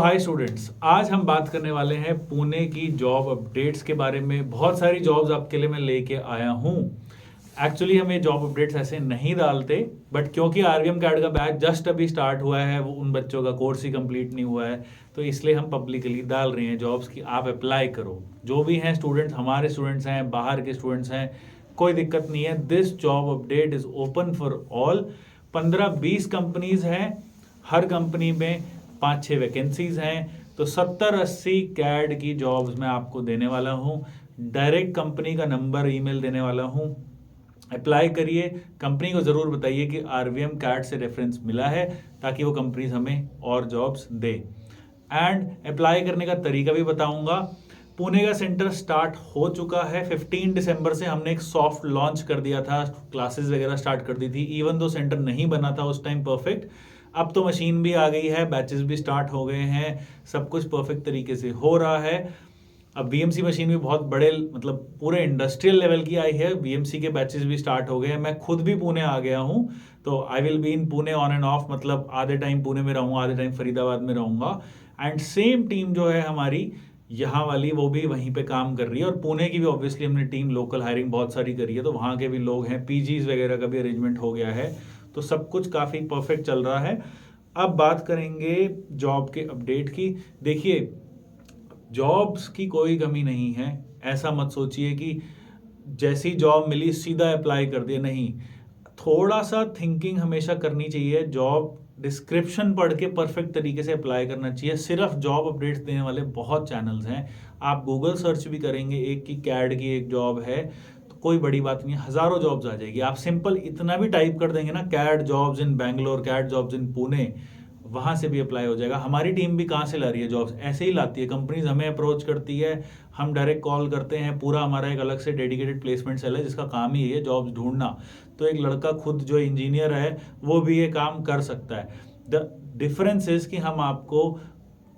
Hi students, आज हम बात करने वाले हैं पुणे की जॉब अपडेट्स के बारे में। बहुत सारी जॉब्स आपके लिए मैं लेके आया हूँ। एक्चुअली हम ये जॉब अपडेट्स ऐसे नहीं डालते, बट क्योंकि आरवीएम कैड का बैच जस्ट अभी स्टार्ट हुआ है, वो उन बच्चों का कोर्स ही कंप्लीट नहीं हुआ है, तो इसलिए हम पब्लिकली डाल रहे हैं जॉब्स की आप अप्लाई करो। जो भी हैं स्टूडेंट्स, हमारे स्टूडेंट्स हैं, बाहर के स्टूडेंट्स हैं, कोई दिक्कत नहीं है। This job update is open for all. 15-20 companies हैं, हर कंपनी में 5-6 वैकेंसीज हैं, तो 70-80 कैड की जॉब्स मैं आपको देने वाला हूँ। डायरेक्ट कंपनी का नंबर ईमेल देने वाला हूँ। अप्लाई करिए। कंपनी को ज़रूर बताइए कि आरवीएम कैड से रेफरेंस मिला है, ताकि वो कंपनीज हमें और जॉब्स दे। एंड अप्लाई करने का तरीका भी बताऊंगा। पुणे का सेंटर स्टार्ट हो चुका है। 15 दिसंबर से हमने एक सॉफ्ट लॉन्च कर दिया था, क्लासेस वगैरह स्टार्ट कर दी थी, इवन दो सेंटर नहीं बना था उस टाइम परफेक्ट। अब तो मशीन भी आ गई है, बैचेस भी स्टार्ट हो गए हैं, सब कुछ परफेक्ट तरीके से हो रहा है। अब बीएमसी मशीन भी बहुत बड़े, मतलब पूरे इंडस्ट्रियल लेवल की आई है। बीएमसी के बैचेस भी स्टार्ट हो गए हैं। मैं खुद भी पुणे आ गया हूँ, तो I will be in Pune on end of, मतलब आधे टाइम पुणे में रहूँगा, आधे टाइम फरीदाबाद में रहूँगा। एंड सेम टीम जो है हमारी यहाँ वाली, वो भी वहीं पे काम कर रही है। और पुणे की भी ऑब्वियसली हमने टीम लोकल हायरिंग बहुत सारी करी है, तो वहाँ के भी लोग हैं, पीजीज वगैरह का भी अरेंजमेंट हो गया है, तो सब कुछ काफ़ी परफेक्ट चल रहा है। अब बात करेंगे जॉब के अपडेट की। देखिए, जॉब्स की कोई कमी नहीं है। ऐसा मत सोचिए कि जैसी जॉब मिली सीधा अप्लाई कर दिया, नहीं। थोड़ा सा थिंकिंग हमेशा करनी चाहिए। जॉब डिस्क्रिप्शन पढ़ के परफेक्ट तरीके से अप्लाई करना चाहिए। सिर्फ जॉब अपडेट्स देने वाले बहुत चैनल्स हैं। आप गूगल सर्च भी करेंगे, एक की कैड की एक जॉब है, तो कोई बड़ी बात नहीं है, हज़ारों जॉब्स आ जाएगी। आप सिंपल इतना भी टाइप कर देंगे ना, CAD jobs in Bangalore, CAD jobs in Pune, वहाँ से भी अप्लाई हो जाएगा। हमारी टीम भी कहाँ से ला रही है जॉब्स? ऐसे ही लाती है। कंपनीज हमें अप्रोच करती है, हम डायरेक्ट कॉल करते हैं। पूरा हमारा एक अलग से डेडिकेटेड प्लेसमेंट सेल है, जिसका काम ही है जॉब्स ढूंढना। तो एक लड़का खुद जो इंजीनियर है, वो भी ये काम कर सकता है। द डिफरेंस इज कि हम आपको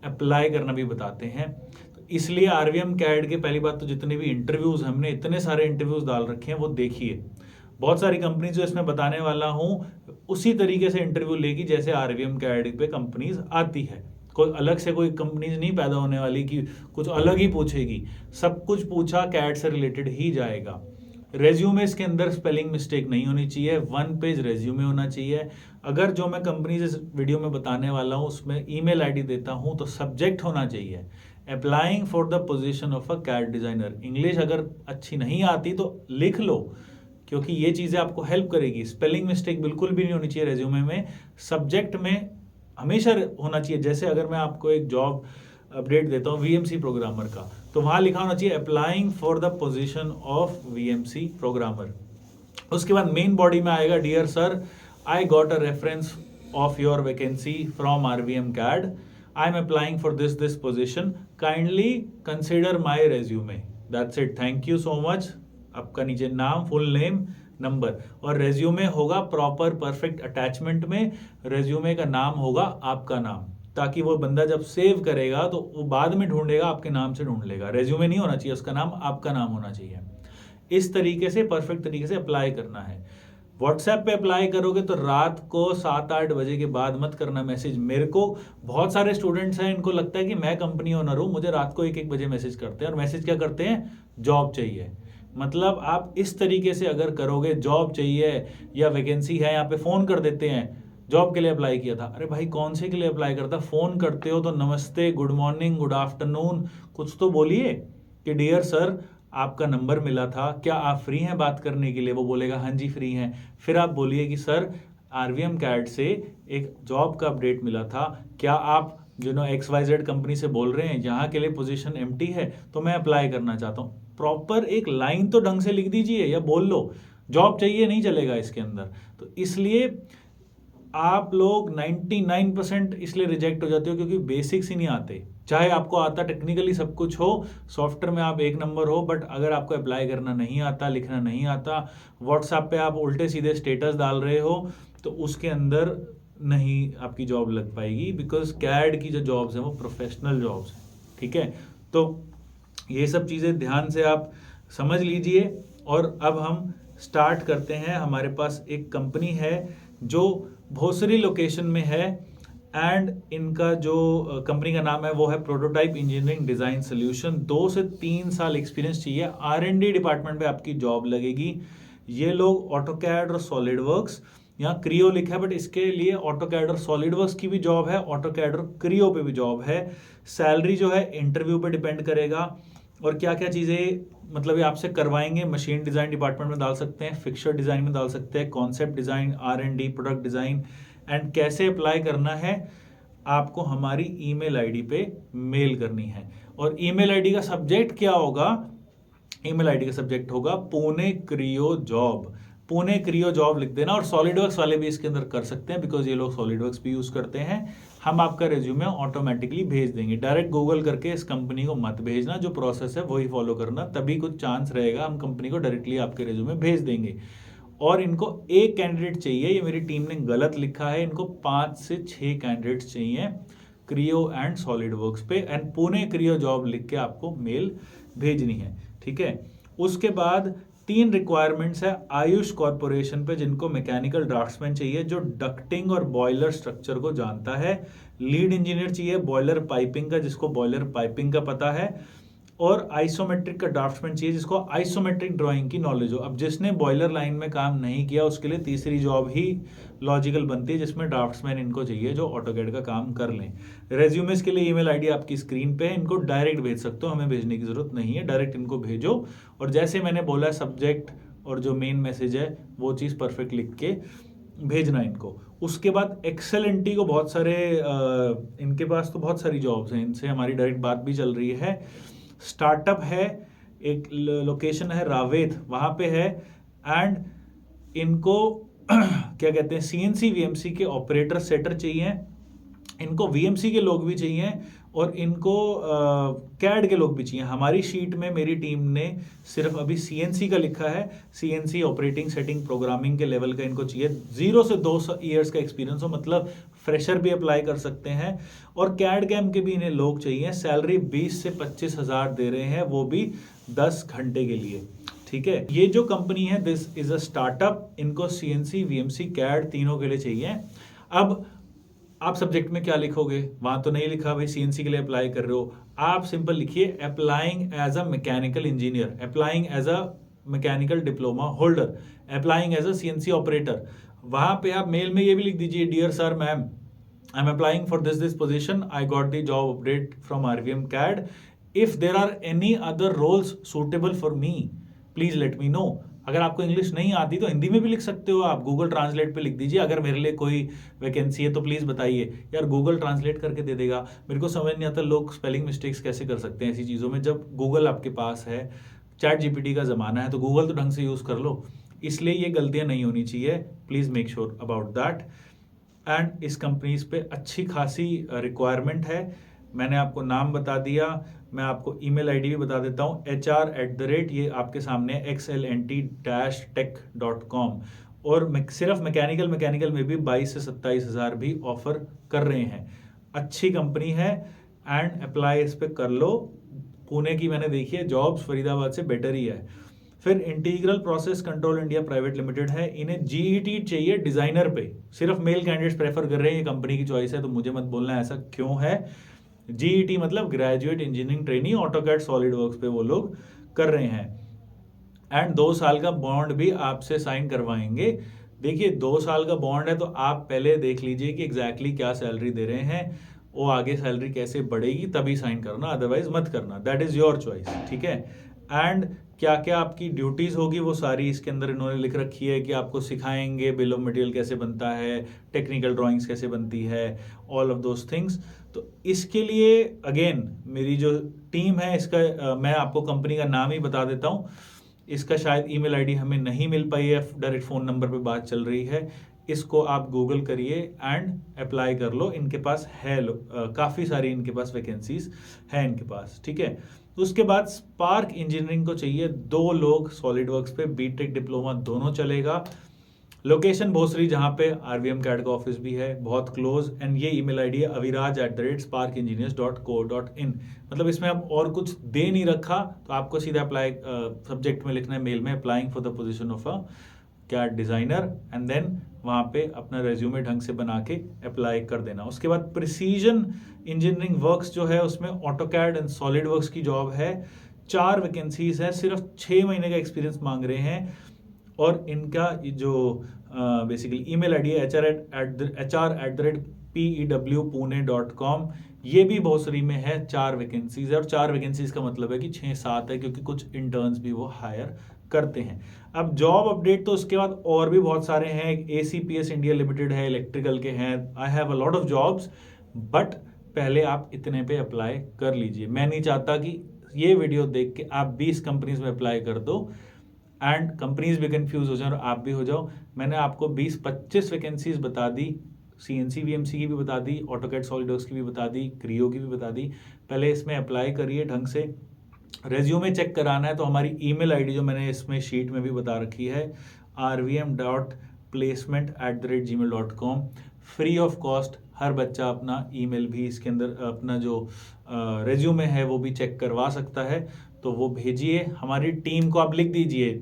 अप्लाई करना भी बताते हैं। तो इसलिए आरवीएम कैड के, पहली बात तो जितने भी इंटरव्यूज, हमने इतने सारे इंटरव्यूज डाल रखे हैं, वो देखिए। बहुत सारी कंपनी जो इसमें बताने वाला हूँ, उसी तरीके से इंटरव्यू लेगी जैसे आरवीएम कैड पे कंपनीज आती है। कोई अलग से कोई कंपनीज नहीं पैदा होने वाली कि कुछ अलग ही पूछेगी। सब कुछ पूछा कैड से रिलेटेड ही जाएगा। रेज्यूमे के अंदर स्पेलिंग मिस्टेक नहीं होनी चाहिए, 1 पेज रेज्यूमे होना चाहिए। अगर जो मैं कंपनीज इस वीडियो में बताने वाला हूँ उसमें ईमेल आईडी देता हूँ, तो सब्जेक्ट होना चाहिए applying for the position of a CAD designer. English अगर अच्छी नहीं आती तो लिख लो, क्योंकि ये चीज़ें आपको हेल्प करेगी। स्पेलिंग मिस्टेक बिल्कुल भी नहीं होनी चाहिए रेज्यूमे में। सब्जेक्ट में हमेशा होना चाहिए, जैसे अगर मैं आपको एक जॉब अपडेट देता हूँ वीएमसी प्रोग्रामर का, तो वहाँ लिखा होना चाहिए applying for the position of VMC programmer. उसके बाद मेन बॉडी में आएगा, dear sir, I got a reference of your vacancy from RVM CAD, I am applying for this position, kindly consider my resume. That's it, thank you so much. आपका नीचे नाम, full name, number, और resume होगा proper perfect attachment में। Resume का नाम होगा आपका नाम, ताकि वो बंदा जब सेव करेगा तो वो बाद में ढूंढेगा, आपके नाम से ढूंढ लेगा। रेज्यूमे नहीं होना चाहिए उसका नाम, आपका नाम होना चाहिए। इस तरीके से परफेक्ट तरीके से अप्लाई करना है। व्हाट्सएप पे अप्लाई करोगे तो रात को 7-8 बजे के बाद मत करना मैसेज। मेरे को बहुत सारे स्टूडेंट्स हैं, इनको लगता है कि मैं कंपनी ओनर हूँ, मुझे रात को 1-1 बजे मैसेज करते हैं। और मैसेज क्या करते हैं? जॉब चाहिए। मतलब आप इस तरीके से अगर करोगे, जॉब चाहिए या वैकेंसी है, यहाँ पे फ़ोन कर देते हैं, जॉब के लिए अप्लाई किया था। अरे भाई, कौन से के लिए अप्लाई करता? फ़ोन करते हो तो नमस्ते, गुड मॉर्निंग, गुड आफ्टरनून, कुछ तो बोलिए कि डियर सर, आपका नंबर मिला था, क्या आप फ्री हैं बात करने के लिए? वो बोलेगा हाँ जी फ्री हैं। फिर आप बोलिए कि सर, आरवीएम कैड से एक जॉब का अपडेट मिला था, क्या आप XYZ कंपनी से बोल रहे हैं, यहाँ के लिए पोजीशन एम्प्टी है, तो मैं अप्लाई करना चाहता हूँ। प्रॉपर एक लाइन तो ढंग से लिख दीजिए या बोल लो। जॉब चाहिए नहीं चलेगा इसके अंदर। तो इसलिए आप लोग 99% इसलिए रिजेक्ट हो जाते हो क्योंकि बेसिक्स ही नहीं आते। चाहे आपको आता टेक्निकली सब कुछ हो, सॉफ्टवेयर में आप एक नंबर हो, बट अगर आपको अप्लाई करना नहीं आता, लिखना नहीं आता, व्हाट्सएप पे आप उल्टे सीधे स्टेटस डाल रहे हो, तो उसके अंदर नहीं आपकी जॉब लग पाएगी। बिकॉज कैड की जो जॉब्स हैं वो प्रोफेशनल जॉब्स हैं। ठीक है, तो ये सब चीज़ें ध्यान से आप समझ लीजिए। और अब हम स्टार्ट करते हैं। हमारे पास एक कंपनी है जो भोसरी लोकेशन में है, एंड इनका जो कंपनी का नाम है वो है प्रोटोटाइप इंजीनियरिंग डिजाइन सोल्यूशन। 2 से 3 साल एक्सपीरियंस चाहिए, R&D डिपार्टमेंट में आपकी जॉब लगेगी। ये लोग ऑटोकैड और सॉलिड वर्क्स, यहाँ क्रियो लिखा है बट इसके लिए ऑटोकैड और सॉलिड वर्क्स की भी जॉब है, ऑटोकैड और क्रियो पे भी जॉब है। सैलरी जो है इंटरव्यू पे डिपेंड करेगा। और क्या क्या चीज़ें मतलब ये आपसे करवाएंगे, मशीन डिज़ाइन डिपार्टमेंट में डाल सकते हैं, फिक्सर डिज़ाइन में डाल सकते हैं, concept design, R&D, product design. And कैसे अप्लाई करना है, आपको हमारी ईमेल आईडी पे मेल करनी है। और ईमेल आईडी का सब्जेक्ट क्या होगा, ईमेल आईडी का सब्जेक्ट होगा Pune Creo job. Pune Creo job लिख देना। और सॉलिडवर्क्स वाले भी इसके अंदर कर सकते हैं बिकॉज ये लोग सॉलिडवर्क्स भी यूज करते हैं। हम आपका रेज्यूमे ऑटोमेटिकली भेज देंगे। डायरेक्ट गूगल करके इस कंपनी को मत भेजना, जो प्रोसेस है वही फॉलो करना, तभी कुछ चांस रहेगा हम कंपनी को डायरेक्टली आपके रेज्यूमे भेज देंगे। और इनको एक कैंडिडेट चाहिए, ये मेरी टीम ने गलत लिखा है, इनको 5 से 6 कैंडिडेट्स चाहिए क्रियो एंड सॉलिडवर्क्स पे। एंड पुणे क्रियो जॉब लिख के आपको मेल भेजनी है, ठीक है। उसके बाद 3 रिक्वायरमेंट्स है आयुष कॉरपोरेशन पे, जिनको मैकेनिकल ड्राफ्ट्समैन चाहिए जो डक्टिंग और बॉयलर स्ट्रक्चर को जानता है। लीड इंजीनियर चाहिए बॉयलर पाइपिंग का, जिसको बॉयलर पाइपिंग का पता है। और आइसोमेट्रिक का ड्राफ्ट्समैन चाहिए जिसको आइसोमेट्रिक ड्राइंग की नॉलेज हो। अब जिसने बॉयलर लाइन में काम नहीं किया उसके लिए तीसरी जॉब ही लॉजिकल बनती है, जिसमें ड्राफ्ट्समैन इनको चाहिए जो ऑटोकैड का काम कर लें। रेज्यूमेस के लिए ईमेल आईडी आपकी स्क्रीन पे है, इनको डायरेक्ट भेज सकते हो, हमें भेजने की जरूरत नहीं है, डायरेक्ट इनको भेजो। और जैसे मैंने बोला सब्जेक्ट और जो मेन मैसेज है वो चीज़ परफेक्ट लिख के भेजना इनको। उसके बाद एक्सेलेंटी को बहुत सारे इनके पास तो बहुत सारी जॉब्स हैं, इनसे हमारी डायरेक्ट बात भी चल रही है। स्टार्टअप है, एक लोकेशन है रावेत, वहाँ पे है। एंड इनको क्या कहते हैं, CNC VMC के ऑपरेटर सेटर चाहिए, इनको VMC के लोग भी चाहिए और इनको कैड के लोग भी चाहिए। हमारी शीट में मेरी टीम ने सिर्फ अभी CNC का लिखा है, CNC ऑपरेटिंग सेटिंग प्रोग्रामिंग के लेवल का इनको चाहिए। 0 से 2 ईयर्स का एक्सपीरियंस हो, मतलब फ्रेशर भी अप्लाई कर सकते हैं। और कैड कैम के भी इन्हें लोग चाहिए। सैलरी 20 से 25 हज़ार दे रहे हैं, वो भी 10 घंटे के लिए, ठीक है। ये जो कंपनी है दिस इज अ स्टार्टअप, इनको CNC VMC कैड तीनों के लिए चाहिए। अब आप सब्जेक्ट में क्या लिखोगे, वहां तो नहीं लिखा भाई CNC के लिए अप्लाई कर रहे हो, आप सिंपल लिखिए applying as a mechanical engineer, applying as a mechanical diploma holder, applying as a CNC operator. वहां पे आप मेल में ये भी लिख दीजिए, dear sir ma'am, I am applying for this position, I got the job update from RVM CAD, if there are any other roles suitable for me please let me know. अगर आपको English नहीं आती तो हिंदी में भी लिख सकते हो, आप गूगल ट्रांसलेट पे लिख दीजिए, अगर मेरे लिए कोई वैकेंसी है तो प्लीज़ बताइए। यार गूगल ट्रांसलेट करके दे देगा। मेरे को समझ नहीं आता लोग स्पेलिंग मिस्टेक्स कैसे कर सकते हैं ऐसी चीज़ों में, जब गूगल आपके पास है। ChatGPT का ज़माना है तो गूगल तो ढंग से यूज़ कर लो, इसलिए ये गलतियाँ नहीं होनी चाहिए। Please make sure about that. And इस कंपनीज पे अच्छी खासी रिक्वायरमेंट है। मैंने आपको नाम बता दिया, मैं आपको ईमेल आईडी भी बता देता हूँ, HR@, ये आपके सामने xlnt-tech.com। और सिर्फ मैकेनिकल में भी 22 से 27 हज़ार भी ऑफर कर रहे हैं। अच्छी कंपनी है एंड अप्लाई इस पे कर लो। पुणे की मैंने देखी है जॉब्स, फरीदाबाद से बेटर ही है। फिर integral process control India private limited है, इन्हें GET चाहिए डिजाइनर पे, सिर्फ मेल कैंडिडेट्स प्रेफर कर रहे हैं, ये कंपनी की चॉइस है तो मुझे मत बोलना ऐसा क्यों है। GET मतलब graduate engineering trainee, AutoCAD solid works पे वो लोग कर रहे हैं। एंड 2 साल का बॉन्ड भी आपसे साइन करवाएंगे। देखिए 2 साल का बॉन्ड है तो आप पहले देख लीजिए कि एग्जैक्टली क्या सैलरी दे रहे हैं, वो आगे सैलरी कैसे बढ़ेगी तभी साइन करना, अदरवाइज मत करना, दैट इज योर चॉइस, ठीक है। एंड क्या क्या आपकी ड्यूटीज होगी वो सारी इसके अंदर इन्होंने लिख रखी है कि आपको सिखाएंगे बिल ऑफ मटेरियल कैसे बनता है, टेक्निकल ड्राइंग्स कैसे बनती है, ऑल ऑफ दोज थिंग्स। तो इसके लिए अगेन मेरी जो टीम है इसका मैं आपको कंपनी का नाम ही बता देता हूँ। इसका शायद ईमेल आईडी हमें नहीं मिल पाई है, डायरेक्ट फ़ोन नंबर पे बात चल रही है। इसको आप गूगल करिए एंड अप्लाई कर लो, इनके पास है काफ़ी सारी इनके पास वैकेंसीज हैं इनके पास, ठीक है। तो उसके बाद स्पार्क इंजीनियरिंग को चाहिए 2 लोग सॉलिड वर्क्स पे, BTech डिप्लोमा दोनों चलेगा। लोकेशन भोसरी, जहाँ पे RVM CAD का ऑफिस भी है, बहुत क्लोज। एंड ये ईमेल आईडी है aviraj@sparkengineers.co.in। मतलब इसमें अब और कुछ दे नहीं रखा, तो आपको सीधा अप्लाई सब्जेक्ट में लिखना है मेल में, applying for the position of a CAD designer, and then वहाँ पे अपना रेज्यूमे ढंग से बना के अप्लाई कर देना। उसके बाद प्रिसीजन इंजीनियरिंग वर्क्स जो है उसमें ऑटोकैड एंड सॉलिड वर्क्स की जॉब है। 4 वैकेंसीज है, सिर्फ 6 महीने का एक्सपीरियंस मांग रहे हैं। और इनका जो बेसिकली ईमेल आईडी है hr@pewpune.com। ये भी भोसरी में है, 4 वैकेंसीज है। और 4 वैकेंसीज का मतलब है कि 6-7 है, क्योंकि कुछ इंटर्न्स भी वो हायर करते हैं। अब जॉब अपडेट तो उसके बाद और भी बहुत सारे हैं। ACPS इंडिया लिमिटेड है, इलेक्ट्रिकल के हैं। I have a lot of jobs, but पहले आप इतने पे अप्लाई कर लीजिए। मैं नहीं चाहता कि ये वीडियो देख के आप 20 कंपनीज में अप्लाई कर दो एंड कंपनीज भी कंफ्यूज हो जाए और आप भी हो जाओ। मैंने आपको 20-25 वैकेंसीज बता दी, CNC VMC की भी बता दी, ऑटोकैड सॉलिडवर्क्स की भी बता दी, क्रियो की भी बता दी। पहले इसमें अप्लाई करिए ढंग से। रेज्यूमे चेक कराना है तो हमारी ईमेल आईडी जो मैंने इसमें शीट में भी बता रखी है, rvm.placement@gmail.com। फ्री ऑफ कॉस्ट हर बच्चा अपना ईमेल भी इसके अंदर अपना जो रेज्यूमे है वो भी चेक करवा सकता है। तो वो भेजिए, हमारी टीम को आप लिख दीजिए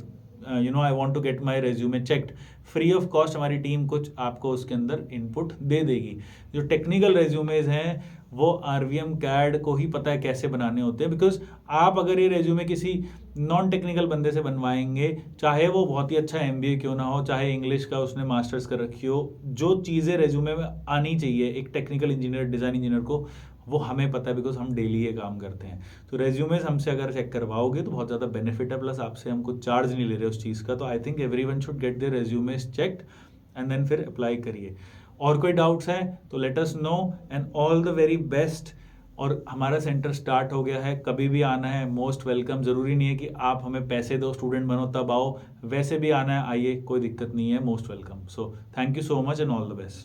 I want to get my resume checked. Free of cost हमारी टीम कुछ आपको उसके अंदर इनपुट दे देगी। जो टेक्निकल रेज्यूमेज हैं वो RVM CAD को ही पता है कैसे बनाने होते हैं। बिकॉज आप अगर ये रेज्यूमे किसी नॉन टेक्निकल बंदे से बनवाएंगे, चाहे वो बहुत ही अच्छा MBA क्यों ना हो, चाहे इंग्लिश का उसने मास्टर्स कर रखी हो, जो चीज़ें रेज्यूमे में आनी चाहिए एक टेक्निकल इंजीनियर, डिज़ाइन इंजीनियर को, वो हमें पता है, बिकॉज हम डेली ये काम करते हैं। तो रेज्यूमेज हमसे अगर चेक करवाओगे तो बहुत ज़्यादा बेनिफिट है, प्लस आपसे हम कुछ चार्ज नहीं ले रहे उस चीज़ का। तो I think everyone should get their resumes checked and then फिर अप्लाई करिए। और कोई डाउट्स हैं तो let us know and all the very best. और हमारा सेंटर स्टार्ट हो गया है, कभी भी आना है, मोस्ट वेलकम। ज़रूरी नहीं है कि आप हमें पैसे दो, स्टूडेंट बनो तब आओ, वैसे भी आना है आइए, कोई दिक्कत नहीं है, most welcome. So thank you so much and all the best.